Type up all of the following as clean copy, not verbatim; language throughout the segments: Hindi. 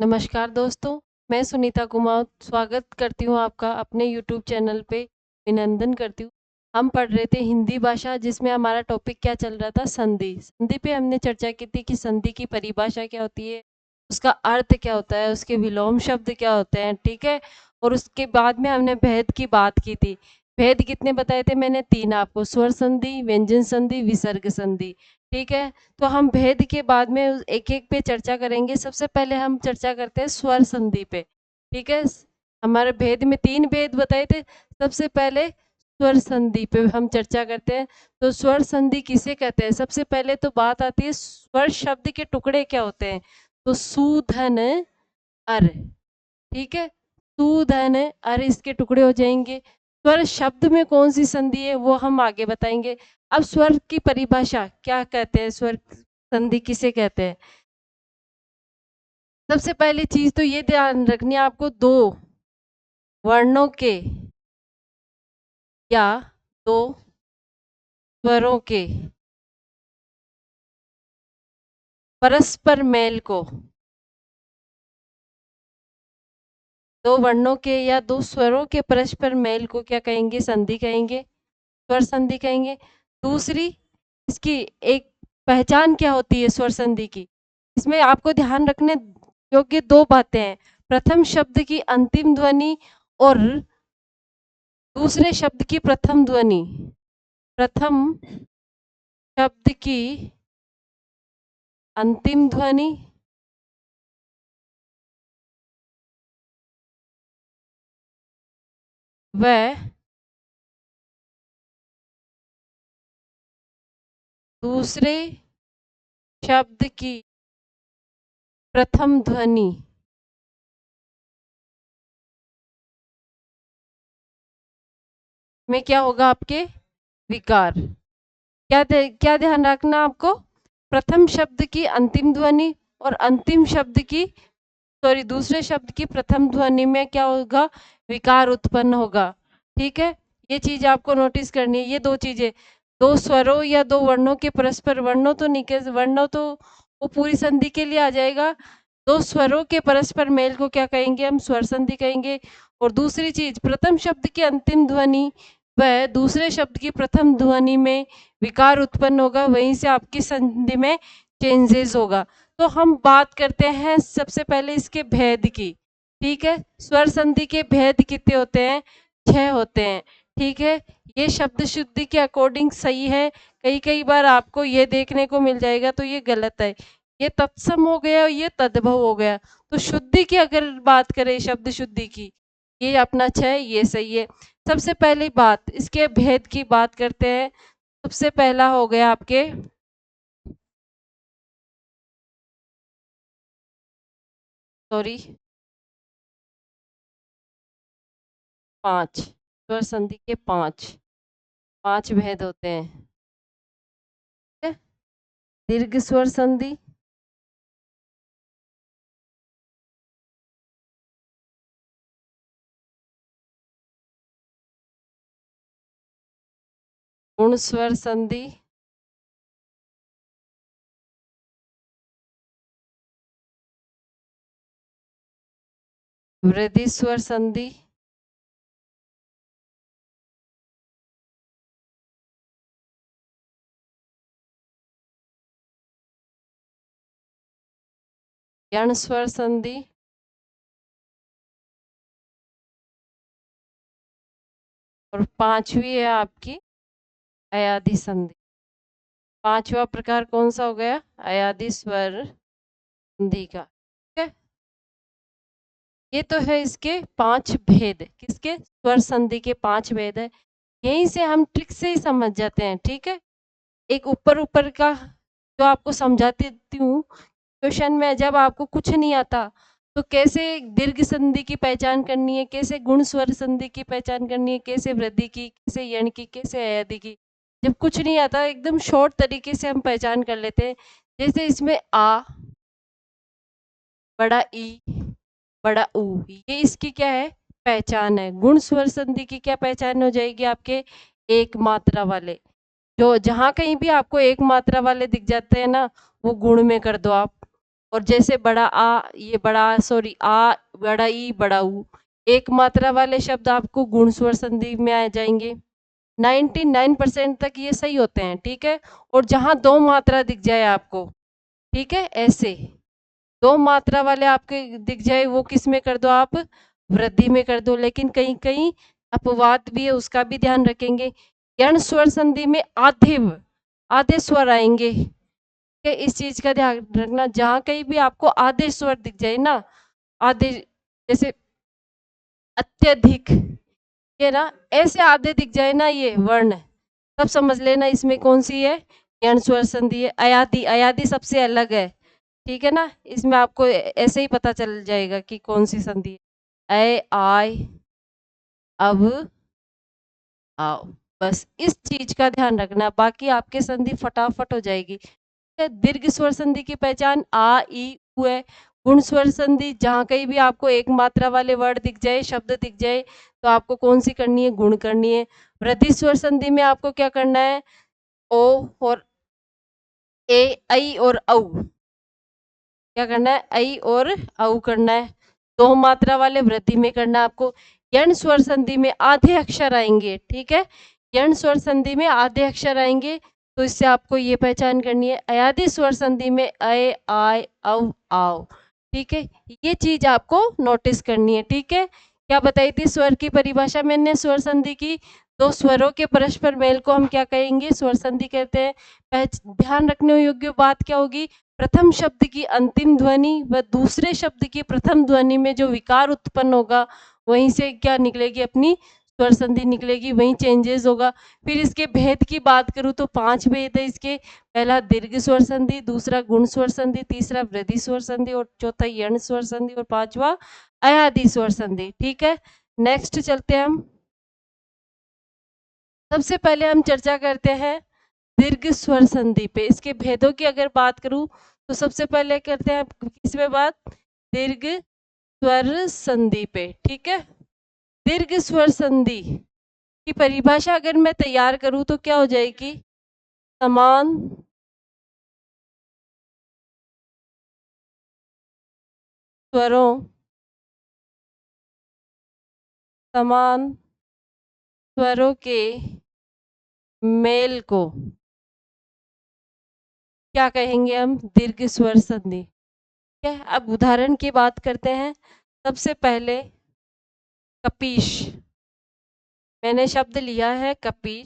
नमस्कार दोस्तों, मैं सुनीता कुमार स्वागत करती हूँ आपका अपने यूट्यूब चैनल पे। अभिनंदन करती हूँ। हम पढ़ रहे थे हिंदी भाषा, जिसमें हमारा टॉपिक क्या चल रहा था, संधि। संधि पे हमने चर्चा की थी कि संधि की परिभाषा क्या होती है, उसका अर्थ क्या होता है, उसके विलोम शब्द क्या होते हैं, ठीक है। और उसके बाद में हमने भेद की बात की थी। भेद कितने बताए थे मैंने? 3 आपको, स्वर संधि, व्यंजन संधि, विसर्ग संधि, ठीक है। तो हम भेद के बाद में एक एक पे चर्चा करेंगे। सबसे पहले हम चर्चा करते हैं स्वर संधि पे, ठीक है। हमारे भेद में 3 भेद बताए थे। सबसे पहले स्वर संधि पे हम चर्चा करते हैं। तो स्वर संधि किसे कहते हैं? सबसे पहले तो बात आती है स्वर शब्द के टुकड़े क्या होते हैं। तो सु धन अर, ठीक है। सु धन अर इसके टुकड़े हो जाएंगे। स्वर शब्द में कौन सी संधि है वो हम आगे बताएंगे। अब स्वर की परिभाषा क्या कहते हैं, स्वर संधि किसे कहते हैं? सबसे पहली चीज तो ये ध्यान रखनी है आपको, दो वर्णों के या दो स्वरों के परस्पर मेल को, दो वर्णों के या दो स्वरों के परस्पर मेल को क्या कहेंगे? संधि कहेंगे, स्वर संधि कहेंगे। दूसरी, इसकी एक पहचान क्या होती है स्वर संधि की? इसमें आपको ध्यान रखने योग्य दो बातें हैं। प्रथम शब्द की अंतिम ध्वनि और दूसरे शब्द की प्रथम ध्वनि। प्रथम शब्द की अंतिम ध्वनि व दूसरे शब्द की प्रथम ध्वनि में क्या होगा? आपके विकार। क्या ध्यान रखना आपको? प्रथम शब्द की अंतिम ध्वनि और अंतिम शब्द की, सॉरी, दूसरे शब्द की प्रथम ध्वनि में क्या होगा? विकार उत्पन्न होगा, ठीक है। ये चीज आपको नोटिस करनी है। ये दो चीजें, दो स्वरों या दो वर्णों के परस्पर, वर्णों तो नहीं कह, वर्णों तो वो पूरी संधि के लिए आ जाएगा। दो स्वरों के परस्पर मेल को क्या कहेंगे? हम स्वर संधि कहेंगे। और दूसरी चीज, प्रथम शब्द की अंतिम ध्वनि व दूसरे शब्द की प्रथम ध्वनि में विकार उत्पन्न होगा, वहीं से आपकी संधि में चेंजेस होगा। तो हम बात करते हैं सबसे पहले इसके भेद की, ठीक है। स्वर संधि के भेद कितने होते हैं? 6 होते हैं, ठीक है। ये शब्द शुद्धि के अकॉर्डिंग सही है। कई कई बार आपको ये देखने को मिल जाएगा तो ये गलत है। ये तत्सम हो गया और ये तद्भव हो गया। तो शुद्धि की अगर बात करें, शब्द शुद्धि की, ये अपना 6, ये सही है। सबसे पहली बात, इसके भेद की बात करते हैं। सबसे पहला हो गया आपके, सॉरी, 5, स्वर संधि के 5 भेद होते हैं, ठीक है? दीर्घ स्वर संधि, गुण स्वर संधि, वृद्धि स्वर संधि, यण स्वर संधि, और 5वीं है आपकी अयादि संधि। 5वां प्रकार कौन सा हो गया? अयादि स्वर संधि का, ठीक है। ये तो है इसके 5 भेद। किसके? स्वर संधि के 5 भेद है। यहीं से हम ट्रिक से ही समझ जाते हैं, ठीक है। एक ऊपर ऊपर का जो आपको समझाती हूँ, क्वेश्चन में जब आपको कुछ नहीं आता तो कैसे दीर्घ संधि की पहचान करनी है, कैसे गुण स्वर संधि की पहचान करनी है, कैसे वृद्धि की, कैसे यण की, कैसे अयादि की, जब कुछ नहीं आता एकदम शॉर्ट तरीके से हम पहचान कर लेते हैं। जैसे इसमें आ, बड़ा ई, बड़ा ऊ, ये इसकी क्या है? पहचान है। गुण स्वर संधि की क्या पहचान हो जाएगी आपके? एक मात्रा वाले, जो जहां कहीं भी आपको एक मात्रा वाले दिख जाते हैं ना, वो गुण में कर दो आप, और जैसे बड़ा आ, ये बड़ा सॉरी आ, बड़ा ई, बड़ा ऊ, एक मात्रा वाले शब्द आपको गुण स्वर संधि में आ जाएंगे। 99% तक ये सही होते हैं, ठीक है। और जहां दो मात्रा दिख जाए आपको, ठीक है, ऐसे दो मात्रा वाले आपके दिख जाए, वो किस में कर दो आप, वृद्धि में कर दो। लेकिन कहीं कहीं अपवाद भी है, उसका भी ध्यान रखेंगे। यण स्वर संधि में आधे स्वर आएंगे, ठीक है, इस चीज का ध्यान रखना। जहां कहीं भी आपको आधे स्वर दिख जाए ना, आधे, जैसे अत्यधिक, ये ना, ऐसे आधे दिख जाए ना ये वर्ण, तब समझ लेना इसमें कौन सी है, यण स्वर संधि है। अयादि, अयादि सबसे अलग है, ठीक है ना, इसमें आपको ऐसे ही पता चल जाएगा कि कौन सी संधि है। ऐ, आय, अब, आओ, बस इस चीज का ध्यान रखना, बाकी आपके संधि फटाफट हो जाएगी। दीर्घ स्वर संधि की पहचान आ, ई, उ है। गुण स्वर संधि, जहां कहीं भी आपको एक मात्रा वाले वर्ड दिख जाए, शब्द दिख जाए, तो आपको कौन सी करनी है, गुण करनी है। वृद्धि स्वर संधि में आपको क्या करना है, ओ और ए, ऐ और औ, क्या करना है, ऐ और औ करना है। दो मात्रा वाले वृद्धि में करना है आपको। यण स्वर संधि में आधे अक्षर आएंगे, ठीक है, यण स्वर संधि में आधे अक्षर आएंगे, तो इससे आपको ये पहचान करनी है। अयादि स्वर संधि में ऐ, आय, औ, आओ, ठीक है, ये चीज आपको नोटिस करनी है, ठीक है। क्या बताई थी स्वर की परिभाषा मैंने, स्वर संधि की, दो स्वरों के परस्पर मेल को हम क्या कहेंगे, स्वर संधि कहते हैं। ध्यान रखने योग्य बात क्या होगी, प्रथम शब्द की अंतिम ध्वनि व दूसरे शब्द की प्रथम ध्वनि में जो विकार उत्पन्न होगा, वहीं से क्या निकलेगी, अपनी स्वर संधि निकलेगी, वहीं चेंजेस होगा। फिर इसके भेद की बात करूं तो 5 भेद है इसके। पहला दीर्घ स्वर संधि, दूसरा गुण स्वर संधि, तीसरा वृद्धि स्वर संधि, और चौथा यण स्वर संधि, और पांचवा अयादि स्वर संधि, ठीक है। नेक्स्ट चलते हैं हम। सबसे पहले हम चर्चा करते हैं दीर्घ स्वर संधि पे। इसके भेदों की अगर बात करूं तो सबसे पहले करते हैं किस पे बात, दीर्घ स्वर संधि पे, ठीक है। दीर्घ स्वर संधि की परिभाषा अगर मैं तैयार करूं तो क्या हो जाएगी, समान स्वरों, समान स्वरों के मेल को क्या कहेंगे हम, दीर्घ स्वर संधि, ठीक है। अब उदाहरण की बात करते हैं। सबसे पहले कपीश, मैंने शब्द लिया है कपीश।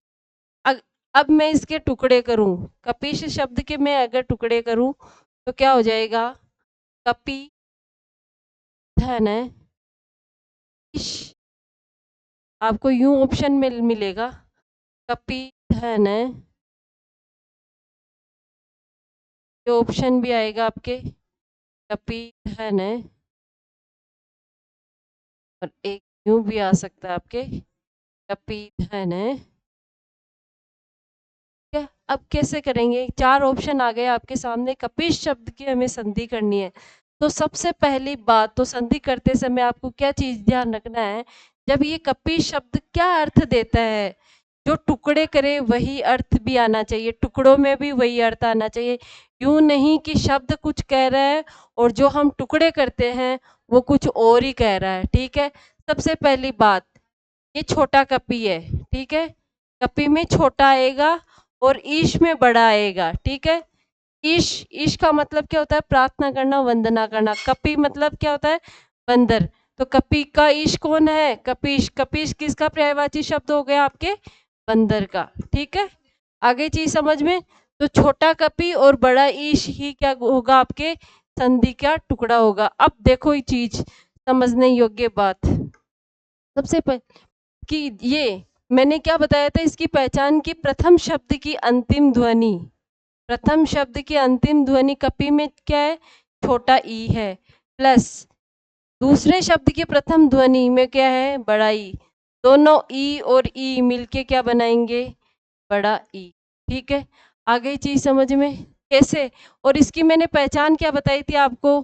अब मैं इसके टुकड़े करूं, कपीश शब्द के मैं अगर टुकड़े करूं तो क्या हो जाएगा, कपी धन इश, आपको यूं ऑप्शन में मिलेगा, कपी धन, ये ऑप्शन भी आएगा आपके, कपी धन, और एक यूं भी आ सकता है आपके, कपी धन, ठीक है। अब कैसे करेंगे, चार ऑप्शन आ गए आपके सामने, कपीश शब्द की हमें संधि करनी है। तो सबसे पहली बात तो संधि करते समय आपको क्या चीज ध्यान रखना है, जब ये कपीश शब्द क्या अर्थ देता है, जो टुकड़े करे वही अर्थ भी आना चाहिए, टुकड़ों में भी वही अर्थ आना चाहिए। यूं नहीं कि शब्द कुछ कह रहा है और जो हम टुकड़े करते हैं वो कुछ और ही कह रहा है, ठीक है। सबसे पहली बात, ये छोटा कपी है, ठीक है, कपी में छोटा आएगा और ईश में बड़ा आएगा, ठीक है। ईश, ईश का मतलब क्या होता है, प्रार्थना करना, वंदना करना। कपी मतलब क्या होता है, बंदर। तो कपी का ईश कौन है, कपीश। कपीश किसका पर्यायवाची शब्द हो गया, आपके बंदर का, ठीक है। आगे चीज समझ में, तो छोटा कपी और बड़ा ईश ही क्या होगा, आपके संधि का टुकड़ा होगा। अब देखो ये चीज समझने योग्य बात, सबसे पहले कि ये मैंने क्या बताया था, इसकी पहचान की प्रथम शब्द की अंतिम ध्वनि, प्रथम शब्द की अंतिम ध्वनि कपी में क्या है, छोटा ई है, प्लस दूसरे शब्द की प्रथम ध्वनि में क्या है, बड़ा ई। दोनों ई और ई मिलके क्या बनाएंगे, बड़ा ई, ठीक है। आगे चीज समझ में कैसे, और इसकी मैंने पहचान क्या बताई थी आपको,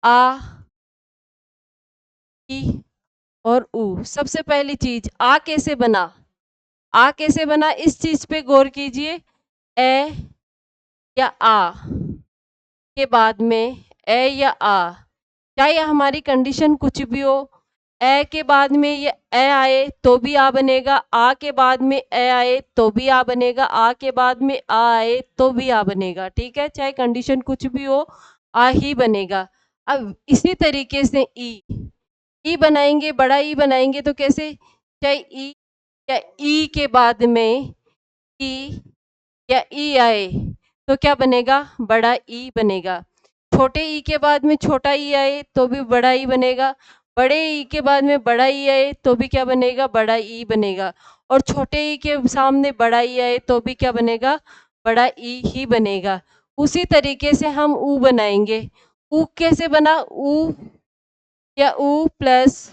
आ, ई और ऊ। सबसे पहली चीज, आ कैसे बना, आ कैसे बना, इस चीज पे गौर कीजिए। ए या आ के बाद में ए या आ, चाहे हमारी कंडीशन कुछ भी हो, ए के बाद में ये ए आए तो भी आ बनेगा, आ के बाद में ए आए तो भी आ बनेगा, आ के बाद में आ आए तो भी आ बनेगा। ठीक है, चाहे कंडीशन कुछ भी हो, आ ही बनेगा। अब इसी तरीके से ई बनाएंगे, बड़ा ई बनाएंगे तो कैसे, चाहे ई या ई के बाद में ई या ई आए तो क्या बनेगा, बड़ा ई बनेगा। छोटे ई के बाद में छोटा ई आए तो भी बड़ा ई बनेगा, बड़े ई के बाद में बड़ा ई आए तो भी क्या बनेगा, बड़ा ई बनेगा। और छोटे ई के सामने बड़ा ई आए तो भी क्या बनेगा, बड़ा ई ही बनेगा। उसी तरीके से हम ऊ बनाएंगे। ऊ कैसे बना, ऊ या ऊ प्लस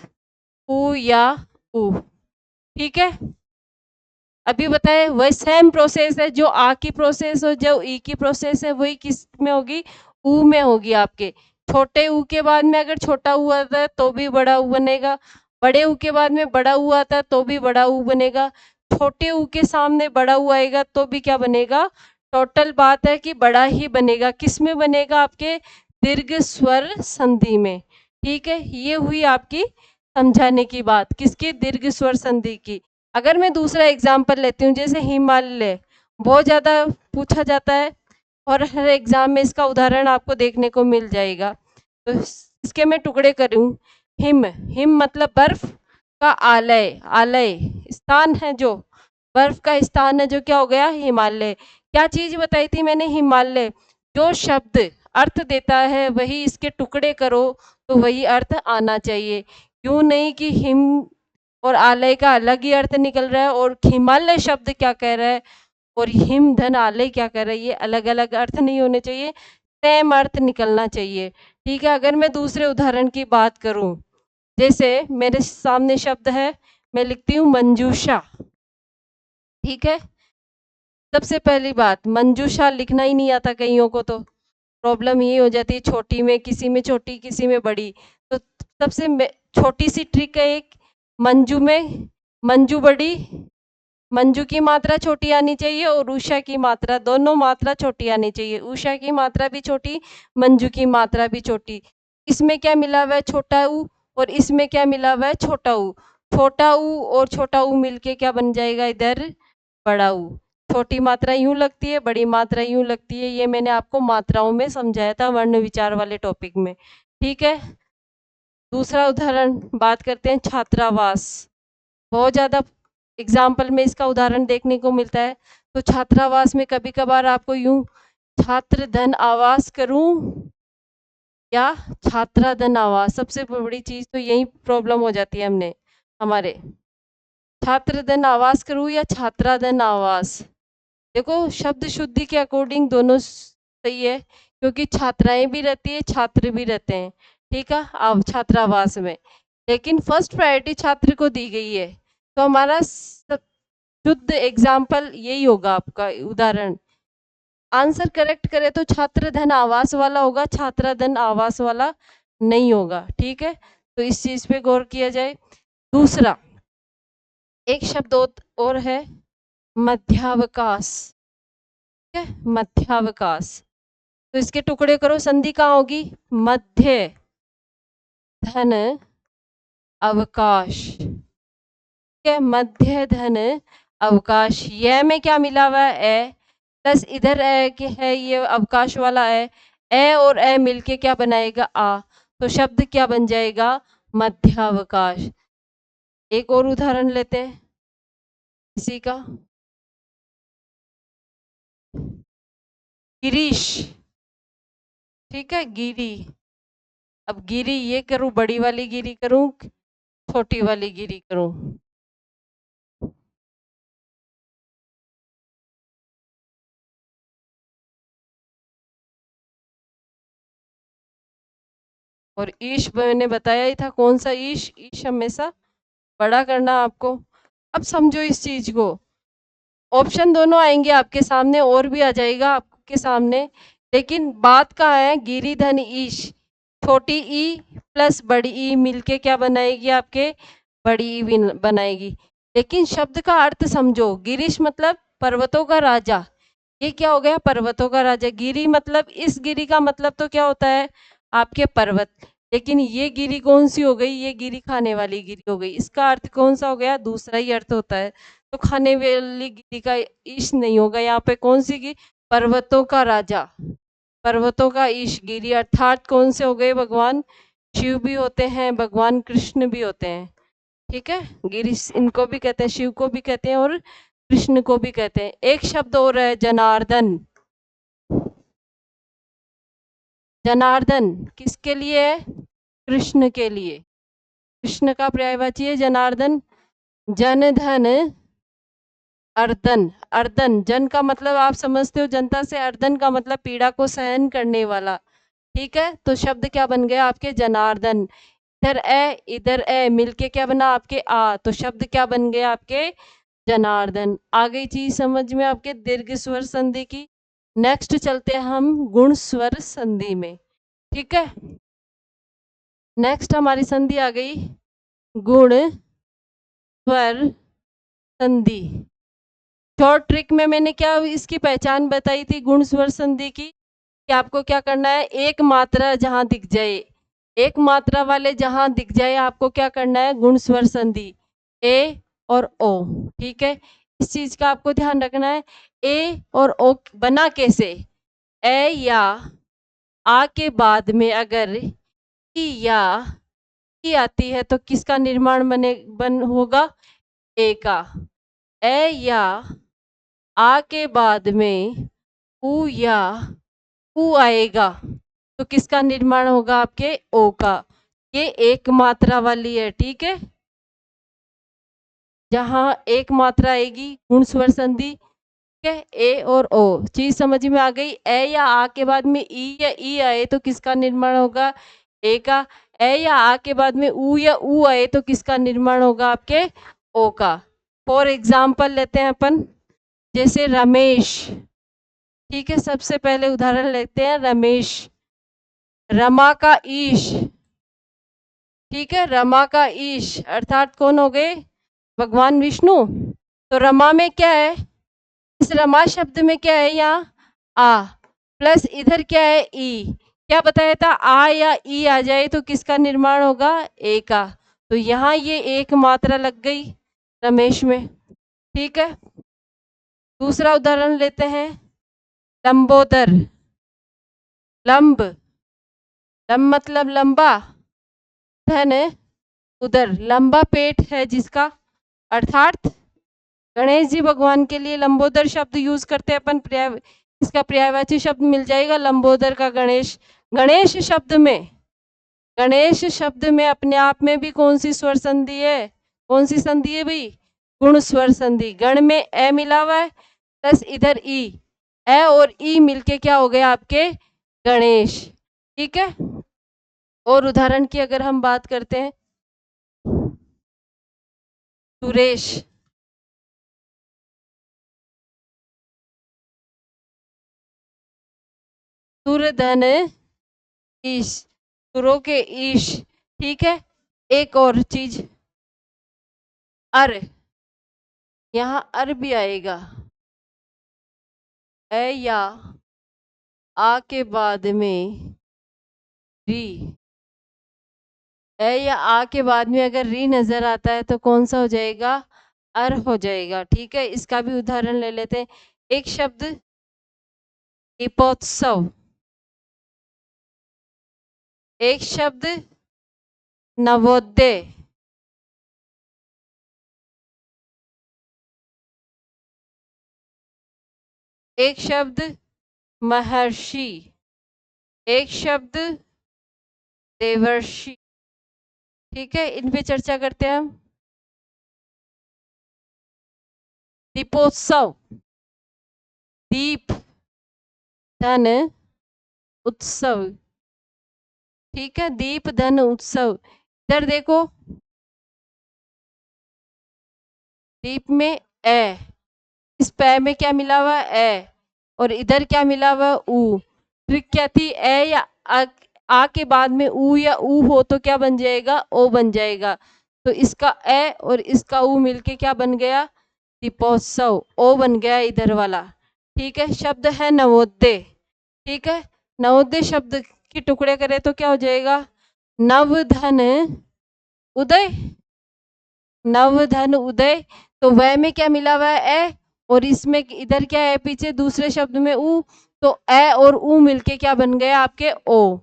ऊ या ऊ। ठीक है, अभी बताए वही सेम प्रोसेस है, जो आ की प्रोसेस हो, जो ई की प्रोसेस है, वही किस में होगी, ऊ में होगी आपके। छोटे ऊ के बाद में अगर छोटा ऊ आता है तो भी बड़ा ऊ बनेगा, बड़े ऊ के बाद में बड़ा ऊ आता है तो भी बड़ा ऊ बनेगा, छोटे ऊ के सामने बड़ा ऊ आएगा तो भी क्या बनेगा, टोटल बात है कि बड़ा ही बनेगा। किस में बनेगा, आपके दीर्घ स्वर संधि में। ठीक है, ये हुई आपकी समझाने की बात, किसकी, दीर्घ स्वर संधि की। अगर मैं दूसरा एग्जाम्पल लेती हूँ, जैसे हिमालय, बहुत ज़्यादा पूछा जाता है और हर एग्जाम में इसका उदाहरण आपको देखने को मिल जाएगा। तो इसके मैं टुकड़े करूँ, हिम, हिम मतलब बर्फ का आलय, आलय स्थान है, जो बर्फ का स्थान है, जो क्या हो गया, हिमालय। क्या चीज बताई थी मैंने, हिमालय। जो शब्द अर्थ देता है वही इसके टुकड़े करो तो वही अर्थ आना चाहिए। यूं नहीं कि हिम और आलय का अलग ही अर्थ निकल रहा है और हिमालय शब्द क्या कह रहा है और हिम धन आलय क्या कह रहा है, ये अलग अलग अर्थ नहीं होने चाहिए, सेम अर्थ निकलना चाहिए। ठीक है, अगर मैं दूसरे उदाहरण की बात करूं, जैसे मेरे सामने शब्द है, मैं लिखती हूँ मंजूषा। ठीक है, सबसे पहली बात, मंजूषा लिखना ही नहीं आता कईयों को, तो प्रॉब्लम ये हो जाती है, छोटी में किसी में छोटी किसी में बड़ी। तो सबसे छोटी सी ट्रिक है एक, मंजू में मंजू बड़ी, मंजू की मात्रा छोटी आनी चाहिए और उषा की मात्रा, दोनों मात्रा छोटी आनी चाहिए। उषा की मात्रा भी छोटी, मंजू की मात्रा भी छोटी। इसमें क्या मिला हुआ है, छोटा ऊ, और इसमें क्या मिला हुआ है, छोटा ऊ। छोटा ऊ और छोटा ऊ मिलके क्या बन जाएगा इधर, बड़ा ऊ। छोटी मात्रा यूं लगती है, बड़ी मात्रा यूं लगती है, ये मैंने आपको मात्राओं में समझाया था वर्ण विचार वाले टॉपिक में। ठीक है, दूसरा उदाहरण बात करते हैं, छात्रावास। बहुत ज़्यादा एग्जाम्पल में इसका उदाहरण देखने को मिलता है। तो छात्रावास में कभी कभार आपको यूं, छात्र धन आवास करूं या छात्रा धन आवास, सबसे बड़ी चीज तो यही प्रॉब्लम हो जाती है हमने हमारे, छात्र धन आवास करूं या छात्रा धन आवास। देखो शब्द शुद्धि के अकॉर्डिंग दोनों सही है, क्योंकि छात्राएं भी रहती है, छात्र भी रहते हैं। ठीक है, अब छात्रावास में, लेकिन फर्स्ट प्रायोरिटी छात्र को दी गई है, तो हमारा शुद्ध एग्जाम्पल यही होगा, आपका उदाहरण। आंसर करेक्ट करे तो छात्र धन आवास वाला होगा, छात्रा धन आवास वाला नहीं होगा। ठीक है, तो इस चीज पे गौर किया जाए। दूसरा एक शब्द और है, मध्यावकाश। ठीक है, मध्यावकाश, तो इसके टुकड़े करो, संधि कहाँ होगी, मध्य धन अवकाश। ठीक है, मध्य धन अवकाश। यह में क्या मिला हुआ है, ए प्लस इधर ए के है, ये अवकाश वाला है, ए और ए मिलके क्या बनाएगा, आ। तो शब्द क्या बन जाएगा, मध्यावकाश। एक और उदाहरण लेते हैं इसी का, गिरीश। ठीक है, गिरी। अब गिरी ये करूं, बड़ी वाली गिरी करूं, छोटी वाली गिरी करूं। और ईश मैंने बताया ही था, कौन सा ईश, ईश हमेशा बड़ा करना आपको। अब समझो इस चीज को, ऑप्शन दोनों आएंगे आपके सामने और भी आ जाएगा आपके सामने, लेकिन बात कहाँ है, गिरी धन ईश, छोटी ई प्लस बड़ी ई मिलके क्या बनाएगी, आपके बड़ी ई बनाएगी। लेकिन शब्द का अर्थ समझो, गिरीश मतलब पर्वतों का राजा, ये क्या हो गया, पर्वतों का राजा। गिरी मतलब, इस गिरी का मतलब तो क्या होता है, आपके पर्वत। लेकिन ये गिरी कौन सी हो गई, ये गिरी खाने वाली गिरी हो गई। इसका अर्थ कौन सा हो गया, दूसरा ही अर्थ होता है। तो खाने वाली गिरी का ईश नहीं होगा यहाँ पे। कौन सी गिरी, पर्वतों का राजा, पर्वतों का ईश गिरी, अर्थात कौन से हो गए, भगवान शिव भी होते हैं, भगवान कृष्ण भी होते हैं। ठीक है, गिरी इनको भी कहते हैं, शिव को भी कहते हैं और कृष्ण को भी कहते हैं। एक शब्द और है, जनार्दन। जनार्दन किसके लिए है, कृष्ण के लिए। कृष्ण का पर्यायवाची है जनार्दन। जन धन अर्दन, अर्दन जन का मतलब आप समझते हो जनता से, अर्दन का मतलब पीड़ा को सहन करने वाला। ठीक है, तो शब्द क्या बन गया आपके, जनार्दन। इधर ए मिलके क्या बना आपके आ, तो शब्द क्या बन गया आपके, जनार्दन। आ गई चीज समझ में आपके दीर्घ स्वर संधि की। नेक्स्ट चलते हैं हम गुण स्वर संधि में। ठीक है, नेक्स्ट हमारी संधि आ गई गुण स्वर संधि। शॉर्ट ट्रिक में मैंने क्या इसकी पहचान बताई थी गुण स्वर संधि की, कि आपको क्या करना है, एक मात्रा जहां दिख जाए, एक मात्रा वाले जहां दिख जाए आपको क्या करना है, गुण स्वर संधि, ए और ओ। ठीक है, इस चीज का आपको ध्यान रखना है। ए और ओ बना कैसे, ए या आ के बाद में अगर ई या ई आती है तो किसका निर्माण बन होगा, ए का। ए या आ के बाद में ऊ या ऊ आएगा तो किसका निर्माण होगा, आपके ओ का। ये एक मात्रा वाली है। ठीक है, जहां एक मात्रा आएगी गुण स्वर संधि। ठीक है, ए और ओ चीज समझ में आ गई। ए या आ के बाद में ई या ई आए तो किसका निर्माण होगा, ए का। ए या आ के बाद में ऊ या ऊ आए तो किसका निर्माण होगा, आपके ओ का। फॉर एग्जाम्पल लेते हैं अपन, जैसे रमेश। ठीक है, सबसे पहले उदाहरण लेते हैं रमेश, रमा का ईश। ठीक है, रमा का ईश अर्थात कौन हो गए, भगवान विष्णु। तो रमा में क्या है, इस रमा शब्द में क्या है, यहाँ आ प्लस इधर क्या है, ई। क्या बताया था, आ या ई आ जाए तो किसका निर्माण होगा, ए का। तो यहाँ ये एक मात्रा लग गई रमेश में। ठीक है, दूसरा उदाहरण लेते हैं, लंबोदर। लंब, लंब मतलब लंबा, धन उदर लंबा पेट है जिसका, अर्थात गणेश जी भगवान के लिए लंबोदर शब्द यूज करते हैं अपन। पर्याय, इसका पर्यायवाची शब्द मिल जाएगा लंबोदर का गणेश। गणेश शब्द में, गणेश शब्द में अपने आप में भी कौन सी स्वर संधि है, कौन सी संधि है भाई, गुण स्वर संधि। गण में ए मिला हुआ है प्लस इधर ई, ए और ई मिलके क्या हो गया आपके गणेश। ठीक है, और उदाहरण की अगर हम बात करते हैं, सुरेश। सुरधन ईश, सुरों के ईश। ठीक है, एक और चीज, अर, यहाँ अर भी आएगा। ए या आ के बाद में री, ए या आ के बाद में अगर री नजर आता है तो कौन सा हो जाएगा, अर हो जाएगा। ठीक है, इसका भी उदाहरण ले लेते हैं। एक शब्द दीपोत्सव, एक शब्द नवोदय, एक शब्द महर्षि, एक शब्द देवर्षि। ठीक है, इन पे चर्चा करते हैं हम। दीपोत्सव, दीप धन उत्सव। ठीक है, दीप धन उत्सव। इधर देखो, दीप में ए, इस पै में क्या मिला हुआ ए, और इधर क्या मिला हुआ ऊ। ट्रिक क्या थी, ए या आ के बाद में ऊ या ऊ हो तो क्या बन जाएगा, ओ बन जाएगा। तो इसका ए और इसका ऊ मिलके क्या बन गया, दीपोत्सव, ओ बन गया इधर वाला। ठीक है, शब्द है नवोदय। ठीक है, नवोदय शब्द के टुकड़े करें तो क्या हो जाएगा? नवधन उदय, नवधन उदय। तो वह में क्या मिला हुआ है? ए, और इसमें इधर क्या है पीछे दूसरे शब्द में उ, तो ए और उ मिलके क्या बन गए आपके? ओ।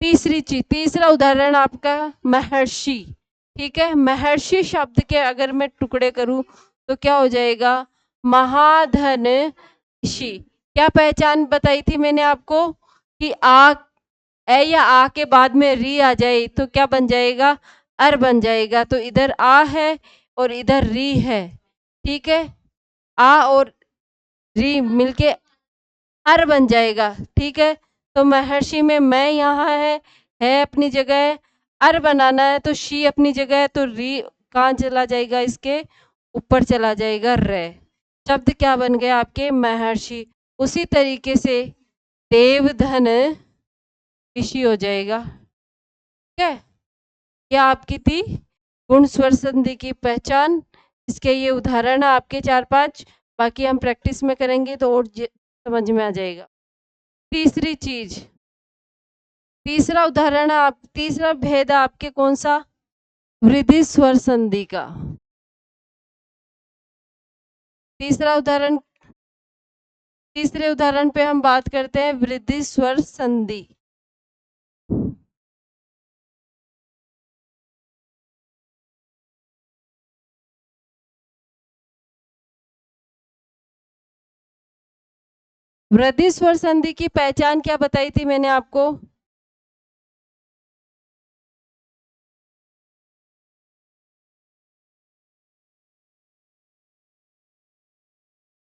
तीसरी चीज, तीसरा उदाहरण आपका महर्षि। ठीक है, महर्षि शब्द के अगर मैं टुकड़े करूं तो क्या हो जाएगा? महाधन ऋषि। क्या पहचान बताई थी मैंने आपको कि आ, ए या आ के बाद में री आ जाए तो क्या बन जाएगा? अर बन जाएगा। तो इधर आ है और इधर री है। ठीक है, आ और री मिलके अर बन जाएगा। ठीक है, तो महर्षि में मैं यहाँ है अपनी जगह, अर बनाना है तो शी अपनी जगह है, तो री कहाँ चला जाएगा? इसके ऊपर चला जाएगा, रे। शब्द क्या बन गया आपके? महर्षि। उसी तरीके से देवधन ऋषि हो जाएगा। ठीक है, क्या आपकी थी गुण स्वर संधि की पहचान। इसके ये उदाहरण है आपके 4-5, बाकी हम प्रैक्टिस में करेंगे तो और समझ में आ जाएगा। तीसरी चीज, तीसरा उदाहरण है आप, तीसरा भेद है आपके कौन सा? वृद्धि स्वर संधि का। तीसरा उदाहरण, तीसरे उदाहरण पे हम बात करते हैं वृद्धि स्वर संधि। वृद्धि स्वर संधि की पहचान क्या बताई थी मैंने आपको?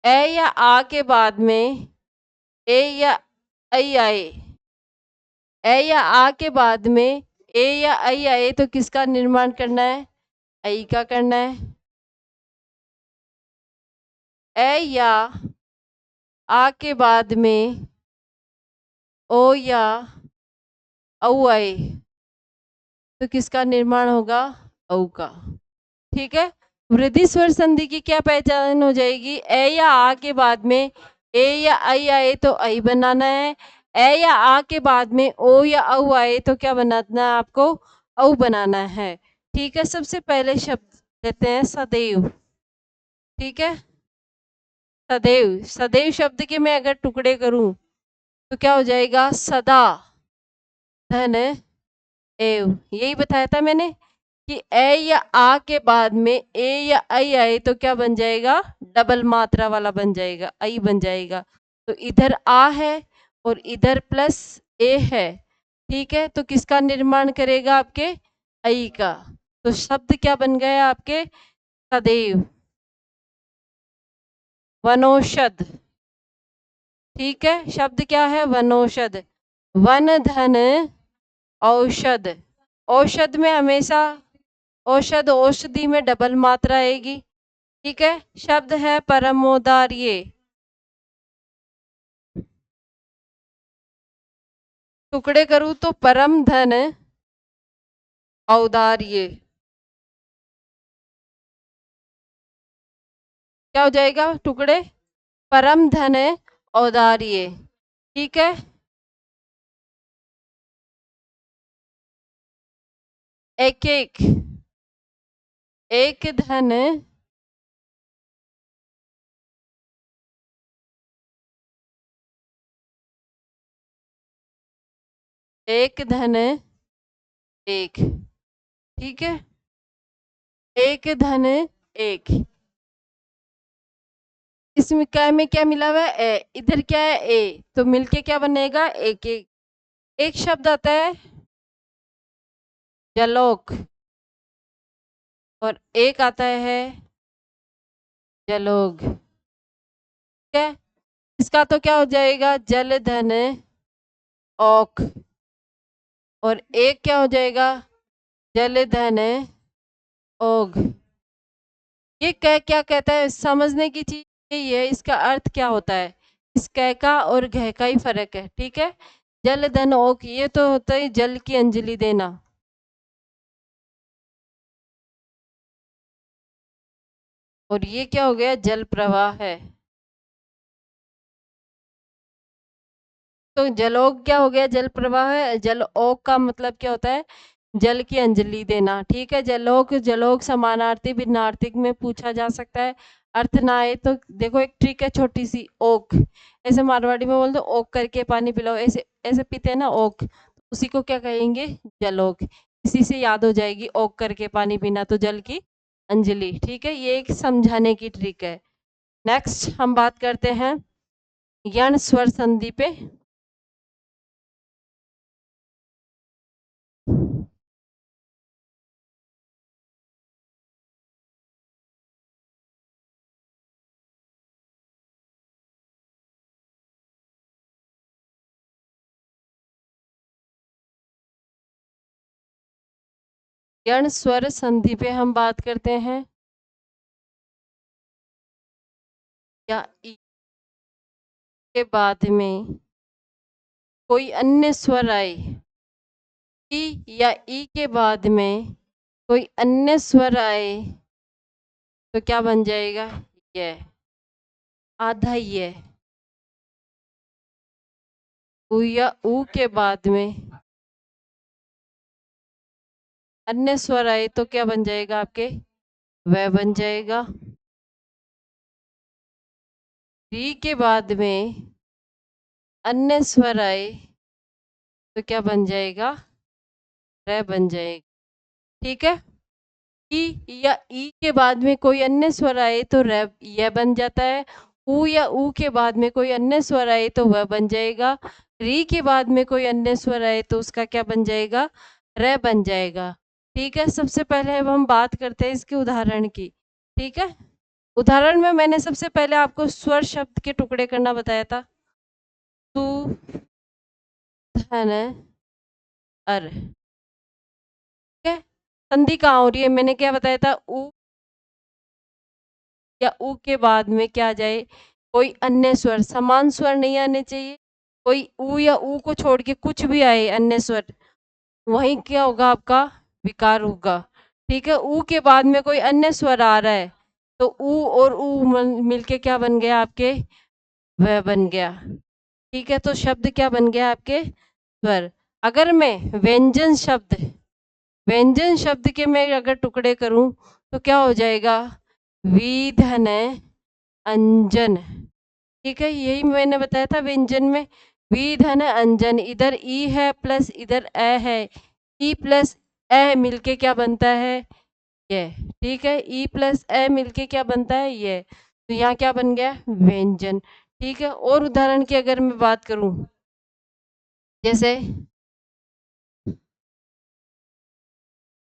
ए या आ के बाद में ए या आई आए, ए या आ के बाद में ए या आई आए तो किसका निर्माण करना है? आई का करना है। ए या आ के बाद में ओ या औ आए तो किसका निर्माण होगा? औ का। ठीक है, वृद्धि स्वर संधि की क्या पहचान हो जाएगी? ए या आ के बाद में ए या आई आए तो आई बनाना है, ए या आ के बाद में ओ या औ आए तो क्या बनाना है आपको? औ बनाना है। ठीक है, सबसे पहले शब्द लेते हैं सदैव। ठीक है, सदैव, सदैव शब्द के मैं अगर टुकड़े करूं तो क्या हो जाएगा? सदा धन एव। यही बताया था मैंने कि ए या आ के बाद में ए या आई आए तो क्या बन जाएगा? डबल मात्रा वाला बन जाएगा, आई बन जाएगा। तो इधर आ है और इधर प्लस ए है। ठीक है, तो किसका निर्माण करेगा? आपके आई का। तो शब्द क्या बन गया आपके? सदैव। वनौषध। ठीक है, शब्द क्या है? वनौषध। वन धन औषध। औषध में हमेशा औषध औषधि में डबल मात्रा आएगी। ठीक है, शब्द है परमोदार्य। टुकड़े करूं तो परम धन औदार्य क्या हो जाएगा? टुकड़े परम धन औदार्य। ठीक है, एक एक, एक धन एक धन एक। ठीक है, एक धन एक। इसमें क्या में क्या मिला हुआ है? ए। इधर क्या है? ए, तो मिलके क्या बनेगा? एक एक। एक शब्द आता है जलोक और एक आता है जलोग। ठीक है, इसका तो क्या हो जाएगा? जल धन औक। और एक क्या हो जाएगा? जल धन ओग। ये कै क्या कहता है? समझने की चीज यही है, इसका अर्थ क्या होता है? इस कै का और घ का ही फर्क है। ठीक है, जल धन ओक ये तो होता है जल की अंजलि देना, और ये क्या हो गया? जल प्रवाह है। तो जलोग क्या हो गया? जल प्रवाह है। जलोग का मतलब क्या होता है? जल की अंजलि देना। ठीक है, जलोग जलोग समानार्थी भिन्नार्थी में पूछा जा सकता है। अर्थ ना आए तो देखो एक ट्रिक है छोटी सी, ओक। ऐसे मारवाड़ी में बोल दो ओक करके पानी पिलाओ, ऐसे ऐसे पीते हैं ना ओक, उसी को क्या कहेंगे? जलोग। इसी से याद हो जाएगी ओक करके पानी पीना, तो जल की अंजलि। ठीक है, ये एक समझाने की ट्रिक है। नेक्स्ट हम बात करते हैं यण स्वर संधि पे। यण स्वर संधि पे हम बात करते हैं। या ई के बाद में कोई अन्य स्वर आए, ई या ई के बाद में कोई अन्य स्वर आए तो क्या बन जाएगा? ये आधा ये। उ या ऊ के बाद में अन्य स्वर आए तो क्या बन जाएगा आपके? वह बन जाएगा। री के बाद में अन्य स्वर आए तो क्या बन जाएगा? रे बन जाएगा। ठीक है, ई या ई के बाद में कोई अन्य स्वर आए तो रे यह बन जाता है। ऊ या ऊ के बाद में कोई अन्य स्वर आए तो वह बन जाएगा। री के बाद में कोई अन्य स्वर आए तो उसका क्या बन जाएगा? रे बन जाएगा। ठीक है, सबसे पहले अब हम बात करते हैं इसके उदाहरण की। ठीक है, उदाहरण में मैंने सबसे पहले आपको स्वर शब्द के टुकड़े करना बताया था। तू, धन, अर। ठीक है, संधि कहाँ हो रही है? मैंने क्या बताया था? ऊ या ऊ के बाद में क्या आ जाए? कोई अन्य स्वर, समान स्वर नहीं आने चाहिए। कोई ऊ या ऊ को छोड़ के कुछ भी आए अन्य स्वर, वहीं क्या होगा? आपका विकार होगा। ठीक है, ऊ के बाद में कोई अन्य स्वर आ रहा है तो ऊ और ऊ मिलके क्या बन गया आपके? वह बन गया। ठीक है, तो शब्द क्या बन गया आपके? स्वर। अगर मैं व्यंजन शब्द के मैं अगर टुकड़े करूं तो क्या हो जाएगा? विधन, अंजन। ठीक है, यही मैंने बताया था व्यंजन में। विधन अंजन, इधर ई है प्लस इधर ए है, ई प्लस ए मिलके क्या बनता है? ये। ठीक है, ई प्लस ए मिलके क्या बनता है? ये। तो यहाँ क्या बन गया? व्यंजन। ठीक है, और उदाहरण की अगर मैं बात करूं, जैसे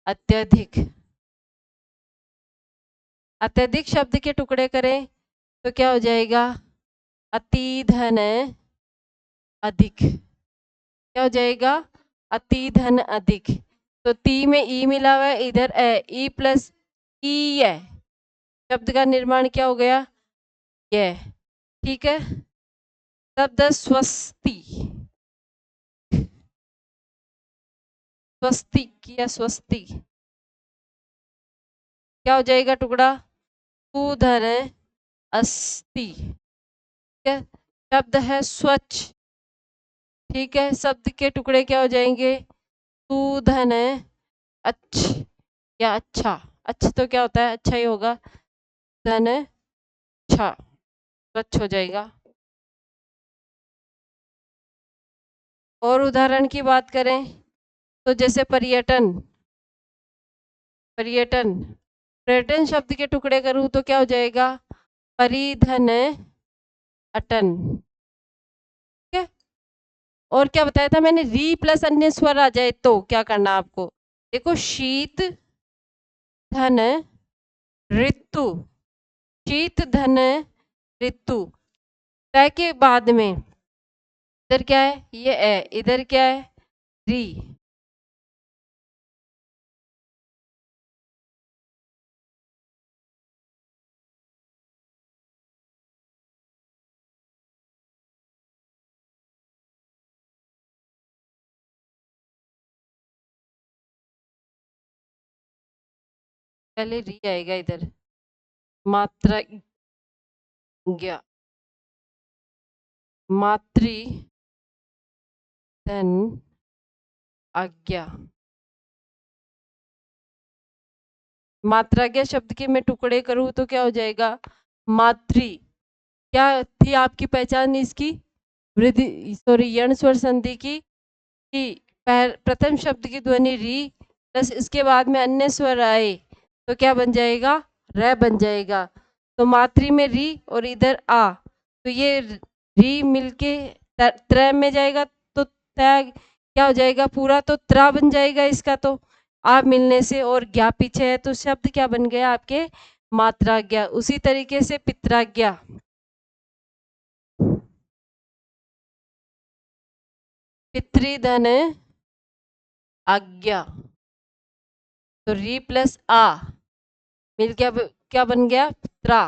अत्यधिक। अत्यधिक शब्द के टुकड़े करें तो क्या हो जाएगा? अति धन अधिक। क्या हो जाएगा? अति धन अधिक। तो ती में ई मिला हुआ है, इधर ए, ई प्लस ई है, शब्द का निर्माण क्या हो गया? ये। ठीक है, शब्द स्वस्ति। स्वस्तिक या स्वस्ति, क्या हो जाएगा टुकड़ा? तू धन अस्ति। ठीक है, शब्द है स्वच्छ। ठीक है, शब्द के टुकड़े क्या हो जाएंगे? तू धन अच्छ या अच्छा। अच्छा तो क्या होता है? अच्छा ही होगा। धन अच्छा, स्वच्छ हो जाएगा। और उदाहरण की बात करें तो जैसे पर्यटन। पर्यटन, पर्यटन शब्द के टुकड़े करूं तो क्या हो जाएगा? परिधन अटन। ठीक है, और क्या बताया था मैंने? री प्लस अन्य स्वर आ जाए तो क्या करना आपको? देखो, शीत धन ऋतु, शीत धन ऋतु। तय के बाद में इधर क्या है? ये है, इधर क्या है? री। पहले री आएगा इधर, मात्रा ज्ञा, मातृ धन आज्ञा। मात्राज्ञा शब्द के मैं टुकड़े करूँ तो क्या हो जाएगा? मातृ। क्या थी आपकी पहचान इसकी? वृद्धि सॉरी यण स्वर संधि की प्रथम शब्द की ध्वनि री प्लस इसके बाद में अन्य स्वर आए तो क्या बन जाएगा? र बन जाएगा। तो मातृ में री और इधर आ, तो ये री मिलके त्र में जाएगा तो त क्या हो जाएगा? पूरा तो त्रा बन जाएगा इसका। तो आ मिलने से और ज्ञा पीछे है तो शब्द क्या बन गया आपके? मात्राज्ञा। उसी तरीके से पित्राज्ञा। पितृधन आज्ञा, तो री प्लस आ मिल क्या बन गया? त्रा।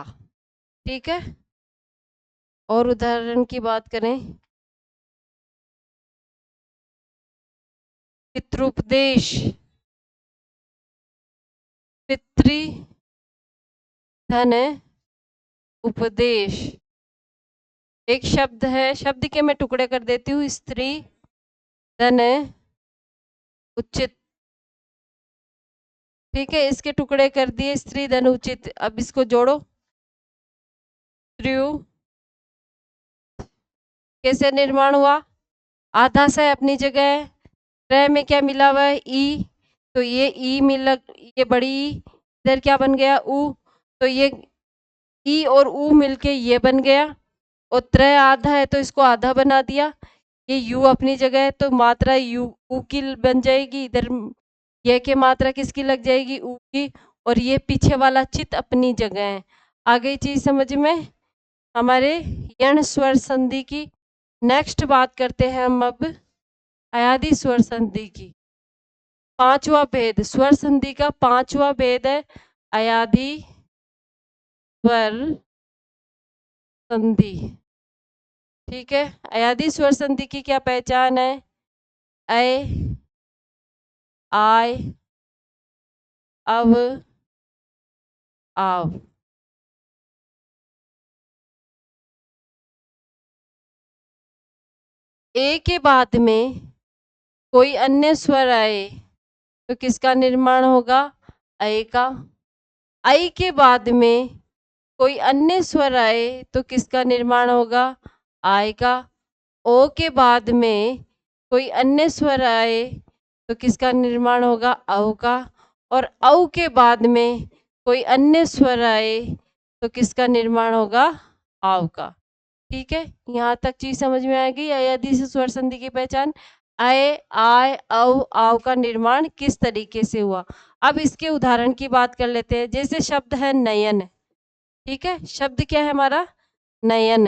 ठीक है। और उदाहरण की बात करें, पितृपदेश, पितृ धन उपदेश। एक शब्द है, शब्द के मैं टुकड़े कर देती हूँ। स्त्री धन उचित। ठीक है, इसके टुकड़े कर दिए, स्त्री धन उचित। अब इसको जोड़ो। त्रियु कैसे निर्माण हुआ? आधा से अपनी जगह, त्र में क्या मिला हुआ है? ई, तो ये ई मिला, ये बड़ी ई, इधर क्या बन गया? उ, तो ये ई और उ मिलके ये बन गया। और त्र आधा है तो इसको आधा बना दिया। ये यू अपनी जगह है तो मात्रा यू उ की बन जाएगी। इधर ये के मात्रा किसकी लग जाएगी? उ की। और ये पीछे वाला चित अपनी जगह है। आ गई चीज समझ में? हमारे यण स्वर संधि की नेक्स्ट बात करते हैं हम अब अयादि स्वर संधि की। पांचवा भेद स्वर संधि का, पांचवा भेद है अयादि स्वर संधि। ठीक है, अयादि स्वर संधि की क्या पहचान है? ऐ, आय, अव, आव। ए के बाद में कोई अन्य स्वर आए तो किसका निर्माण होगा? ऐ का। आई के बाद में कोई अन्य स्वर आए तो किसका निर्माण होगा? आय का। ओ के बाद में कोई अन्य स्वर आए तो किसका निर्माण होगा? औ का। और औ के बाद में कोई अन्य स्वर आए तो किसका निर्माण होगा? आव का। ठीक है, यहाँ तक चीज समझ में आ गई? अयादि से स्वर संधि की पहचान। आय, आय, औ, आव का निर्माण किस तरीके से हुआ। अब इसके उदाहरण की बात कर लेते हैं। जैसे शब्द है नयन। ठीक है, शब्द क्या है हमारा? नयन।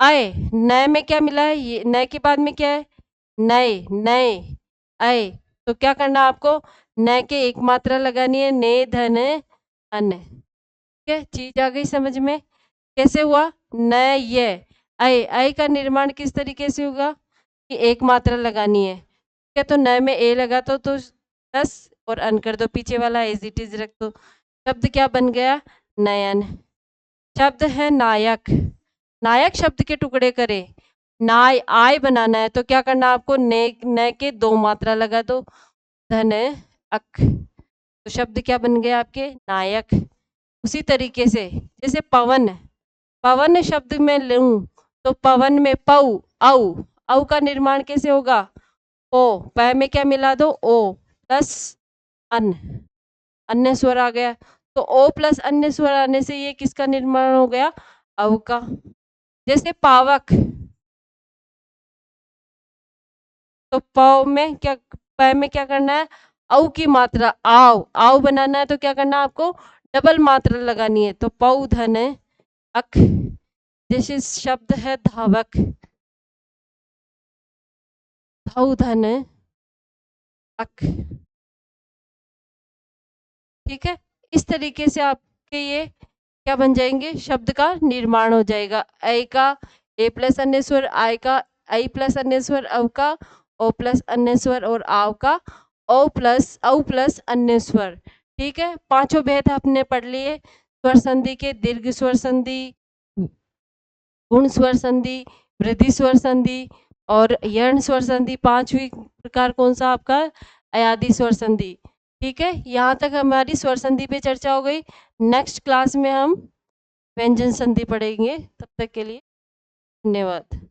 आय, नए में क्या मिला है? ये नए के बाद में क्या है? नए, नए, आय। तो क्या करना आपको? नए के एक मात्रा लगानी है, ने धन अन। ठीक है, चीज आ गई समझ में? कैसे हुआ? नय, आय, आय का निर्माण किस तरीके से होगा? कि एक मात्रा लगानी है। ठीक है, तो नए में ए लगा तो 10 और अन कर दो, पीछे वाला एज इट इज रख दो। शब्द क्या बन गया? नयन। शब्द है नायक। नायक शब्द के टुकड़े करे। नाय, आय बनाना है तो क्या करना आपको? ने के दो मात्रा लगा दो, धन अक। तो शब्द क्या बन गया आपके? नायक। उसी तरीके से जैसे पवन, पवन शब्द में लूं तो पवन में पौ, औ का निर्माण कैसे होगा? ओ, पै में क्या मिला दो? ओ प्लस अन, अन्य स्वर आ गया। तो ओ प्लस अन्य स्वर आने से ये किसका निर्माण हो गया? अव का। जैसे पावक, तो पौ में क्या, पै में क्या करना है? औ की मात्रा आव, आव बनाना है तो क्या करना है आपको? डबल मात्रा लगानी है, तो पौ धन अक। जैसे शब्द है धावक, धौ धन अक। ठीक है, इस तरीके से आपके ये क्या बन जाएंगे? शब्द का निर्माण हो जाएगा। ऐ का ए प्लस अन्य स्वर, आय का आई प्लस अन्य स्वर, अव का ओ प्लस अन्य स्वर और आव का औ प्लस अन्य स्वर। ठीक है, पांचों भेद आपने पढ़ लिए स्वर संधि के। दीर्घ स्वर संधि, गुण स्वर संधि, वृद्धि स्वर संधि और यर्ण स्वर संधि। पांचवी प्रकार कौन सा आपका? अयादी स्वर संधि। ठीक है, यहाँ तक हमारी स्वर संधि पे चर्चा हो गई। नेक्स्ट क्लास में हम व्यंजन संधि पढ़ेंगे। तब तक के लिए धन्यवाद।